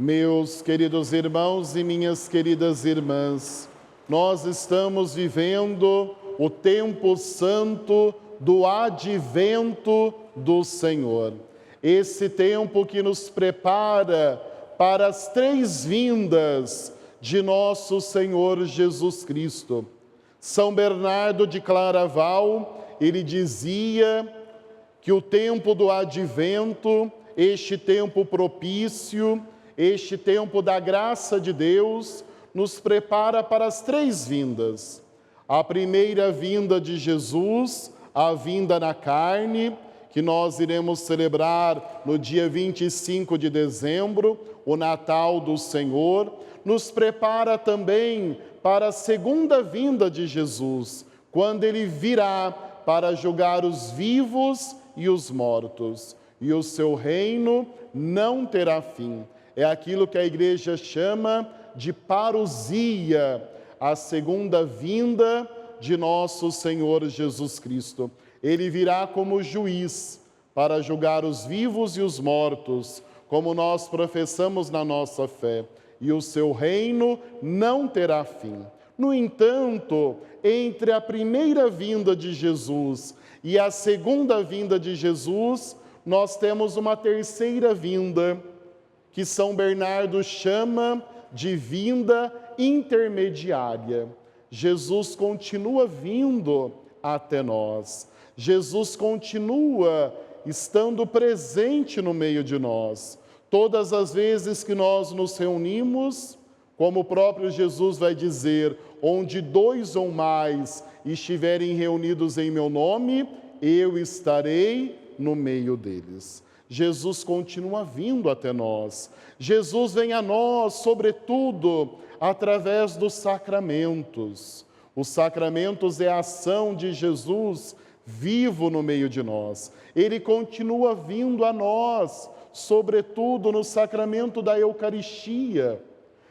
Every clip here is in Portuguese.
Meus queridos irmãos e minhas queridas irmãs, nós estamos vivendo o tempo santo do advento do Senhor. Esse tempo que nos prepara para as três vindas de nosso Senhor Jesus Cristo. São Bernardo de Claraval, ele dizia que o tempo do advento, este tempo propício, este tempo da graça de Deus, nos prepara para as três vindas. A primeira vinda de Jesus, a vinda na carne, que nós iremos celebrar no dia 25 de dezembro, o Natal do Senhor, nos prepara também para a segunda vinda de Jesus, quando Ele virá para julgar os vivos e os mortos, e o seu reino não terá fim. É aquilo que a Igreja chama de parousia, a segunda vinda de nosso Senhor Jesus Cristo. Ele virá como juiz para julgar os vivos e os mortos, como nós professamos na nossa fé, e o seu reino não terá fim. No entanto, entre a primeira vinda de Jesus e a segunda vinda de Jesus, nós temos uma terceira vinda, que São Bernardo chama de vinda intermediária. Jesus continua vindo até nós. Jesus continua estando presente no meio de nós. Todas as vezes que nós nos reunimos, como o próprio Jesus vai dizer, onde dois ou mais estiverem reunidos em meu nome, eu estarei no meio deles. Jesus continua vindo até nós. Jesus vem a nós, sobretudo, através dos sacramentos. Os sacramentos é a ação de Jesus vivo no meio de nós. Ele continua vindo a nós, sobretudo no sacramento da Eucaristia.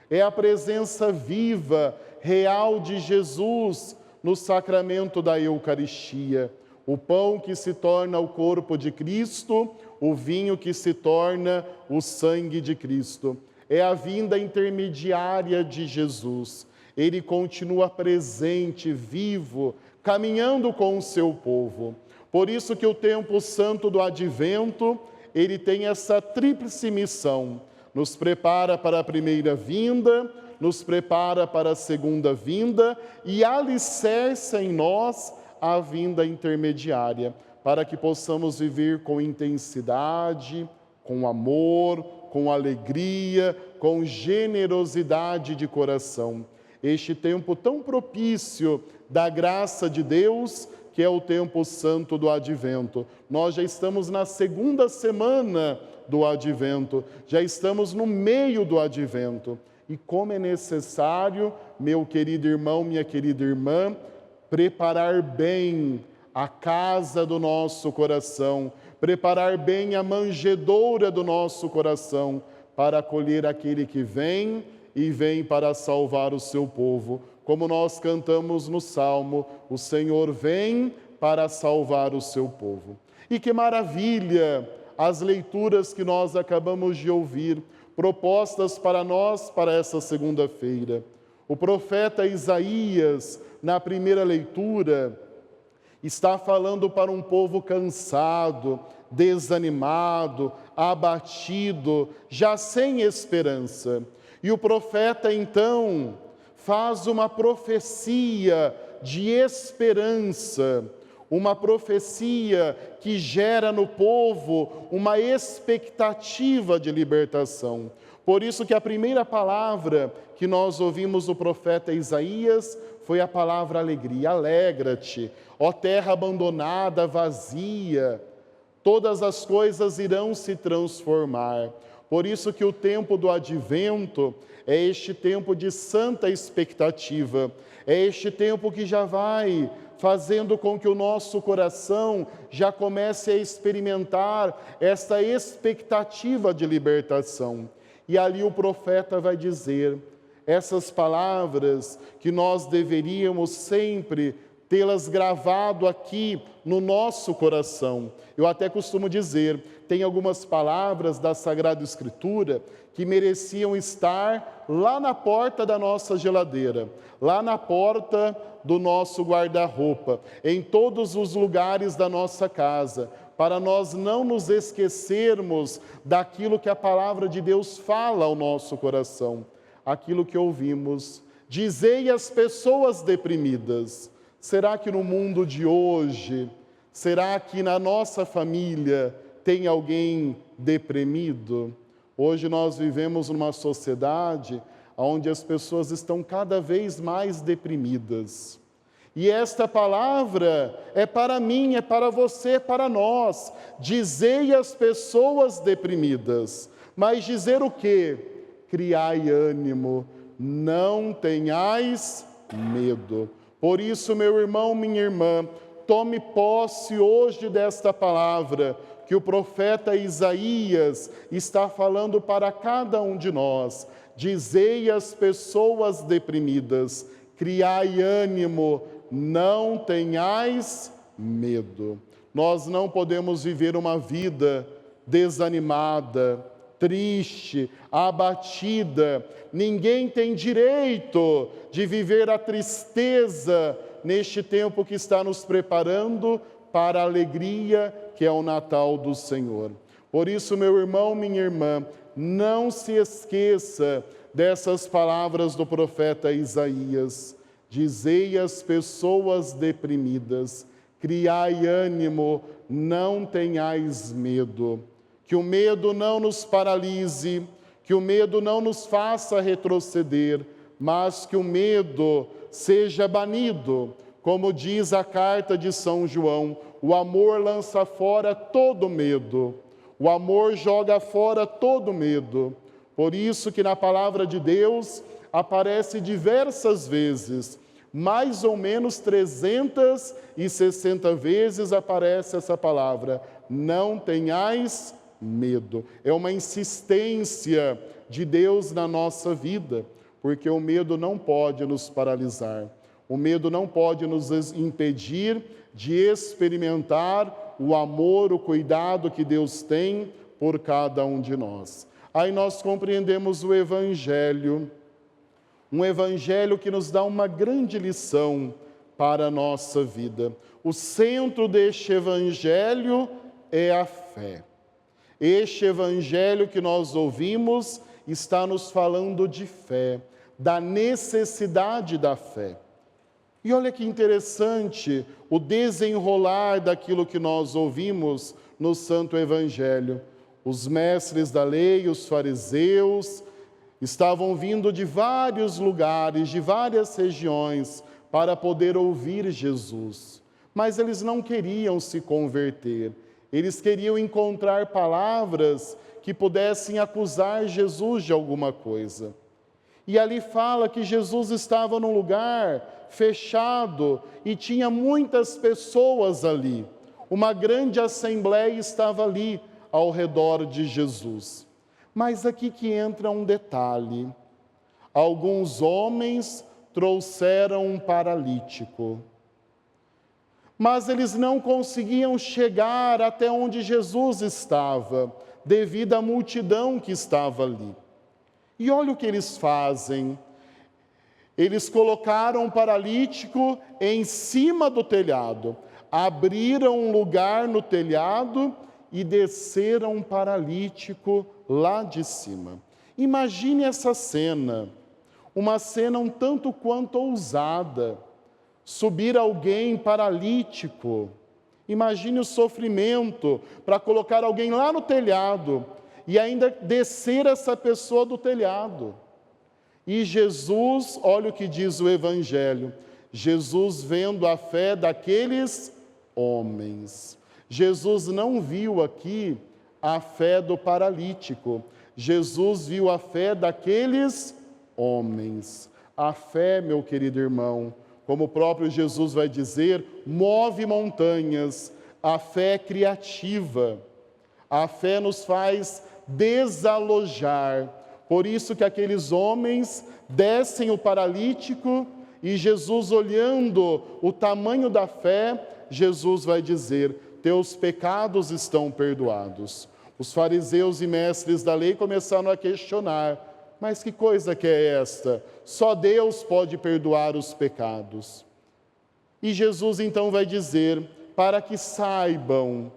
É a presença viva, real de Jesus no sacramento da Eucaristia. O pão que se torna o corpo de Cristo, o vinho que se torna o sangue de Cristo. É a vinda intermediária de Jesus. Ele continua presente, vivo, caminhando com o seu povo. Por isso que o tempo santo do advento, ele tem essa tríplice missão. Nos prepara para a primeira vinda, nos prepara para a segunda vinda e alicerça em nós a vinda intermediária, para que possamos viver com intensidade, com amor, com alegria, com generosidade de coração. Este tempo tão propício da graça de Deus, que é o tempo santo do advento. Nós já estamos na segunda semana do advento, já estamos no meio do advento. E como é necessário, meu querido irmão, minha querida irmã, preparar bem a casa do nosso coração, preparar bem a manjedoura do nosso coração, para acolher aquele que vem e vem para salvar o seu povo. Como nós cantamos no Salmo, o Senhor vem para salvar o seu povo. E que maravilha as leituras que nós acabamos de ouvir, propostas para nós para essa segunda-feira. O profeta Isaías, na primeira leitura, está falando para um povo cansado, desanimado, abatido, já sem esperança. E o profeta, então, faz uma profecia de esperança, uma profecia que gera no povo uma expectativa de libertação. Por isso que a primeira palavra que nós ouvimos do profeta Isaías foi a palavra alegria. Alegra-te, ó terra abandonada, vazia, todas as coisas irão se transformar. Por isso que o tempo do advento é este tempo de santa expectativa, é este tempo que já vai fazendo com que o nosso coração já comece a experimentar esta expectativa de libertação. E ali o profeta vai dizer essas palavras que nós deveríamos sempre tê-las gravado aqui no nosso coração. Eu até costumo dizer, tem algumas palavras da Sagrada Escritura que mereciam estar lá na porta da nossa geladeira, lá na porta do nosso guarda-roupa, em todos os lugares da nossa casa, para nós não nos esquecermos daquilo que a palavra de Deus fala ao nosso coração, aquilo que ouvimos. Dizei às pessoas deprimidas. Será que no mundo de hoje, será que na nossa família tem alguém deprimido? Hoje nós vivemos numa sociedade onde as pessoas estão cada vez mais deprimidas. E esta palavra é para mim, é para você, é para nós. Dizei às pessoas deprimidas. Mas dizer o quê? Criai ânimo, não tenhais medo. Por isso, meu irmão, minha irmã, tome posse hoje desta palavra que o profeta Isaías está falando para cada um de nós. Dizei às pessoas deprimidas, criai ânimo, não tenhais medo. Nós não podemos viver uma vida desanimada, triste, abatida. Ninguém tem direito de viver a tristeza neste tempo que está nos preparando para a alegria que é o Natal do Senhor. Por isso, meu irmão, minha irmã, não se esqueça dessas palavras do profeta Isaías. Dizei às pessoas deprimidas, criai ânimo, não tenhais medo. Que o medo não nos paralise, que o medo não nos faça retroceder, mas que o medo seja banido. Como diz a carta de São João, o amor lança fora todo medo. O amor joga fora todo medo. Por isso que na palavra de Deus aparece diversas vezes, mais ou menos 360 vezes aparece essa palavra, não tenhais medo. É uma insistência de Deus na nossa vida, porque o medo não pode nos paralisar. O medo não pode nos impedir de experimentar o amor, o cuidado que Deus tem por cada um de nós. Aí nós compreendemos o Evangelho, um Evangelho que nos dá uma grande lição para a nossa vida. O centro deste Evangelho é a fé. Este Evangelho que nós ouvimos está nos falando de fé, da necessidade da fé. E olha que interessante o desenrolar daquilo que nós ouvimos no Santo Evangelho. Os mestres da lei, os fariseus, estavam vindo de vários lugares, de várias regiões, para poder ouvir Jesus. Mas eles não queriam se converter. Eles queriam encontrar palavras que pudessem acusar Jesus de alguma coisa. E ali fala que Jesus estava num lugar fechado e tinha muitas pessoas ali. Uma grande assembleia estava ali ao redor de Jesus. Mas aqui que entra um detalhe. Alguns homens trouxeram um paralítico. Mas eles não conseguiam chegar até onde Jesus estava, devido à multidão que estava ali. E olha o que eles fazem. Eles colocaram um paralítico em cima do telhado, abriram um lugar no telhado e desceram um paralítico lá de cima. Imagine essa cena, uma cena um tanto quanto ousada. Subir alguém paralítico, imagine o sofrimento para colocar alguém lá no telhado e ainda descer essa pessoa do telhado. E Jesus, olha o que diz o Evangelho, Jesus vendo a fé daqueles homens. Jesus não viu aqui a fé do paralítico, Jesus viu a fé daqueles homens. A fé, meu querido irmão, como o próprio Jesus vai dizer, move montanhas. A fé é criativa. A fé nos faz desalojar. Por isso que aqueles homens descem o paralítico E Jesus, olhando o tamanho da fé, Jesus vai dizer: teus pecados estão perdoados. Os fariseus e mestres da lei começaram a questionar: mas que coisa que é esta? Só Deus pode perdoar os pecados. E Jesus então vai dizer: para que saibam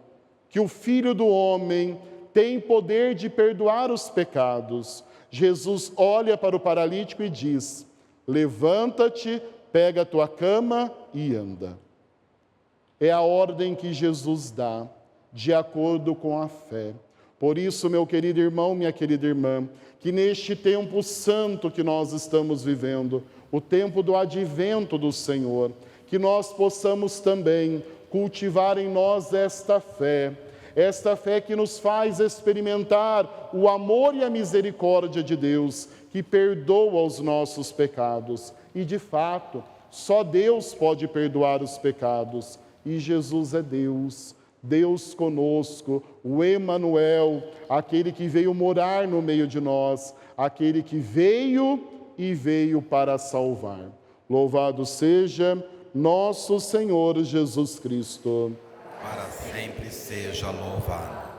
que o Filho do Homem tem poder de perdoar os pecados. Jesus olha para o paralítico e diz: levanta-te, pega a tua cama e anda. É a ordem que Jesus dá, de acordo com a fé. Por isso, meu querido irmão, minha querida irmã, que neste tempo santo que nós estamos vivendo, o tempo do advento do Senhor, que nós possamos também cultivar em nós esta fé que nos faz experimentar o amor e a misericórdia de Deus, que perdoa os nossos pecados. E, de fato, só Deus pode perdoar os pecados. E Jesus é Deus, Deus conosco, o Emanuel, aquele que veio morar no meio de nós, aquele que veio e veio para salvar. Louvado seja nosso Senhor Jesus Cristo. Para sempre seja louvado.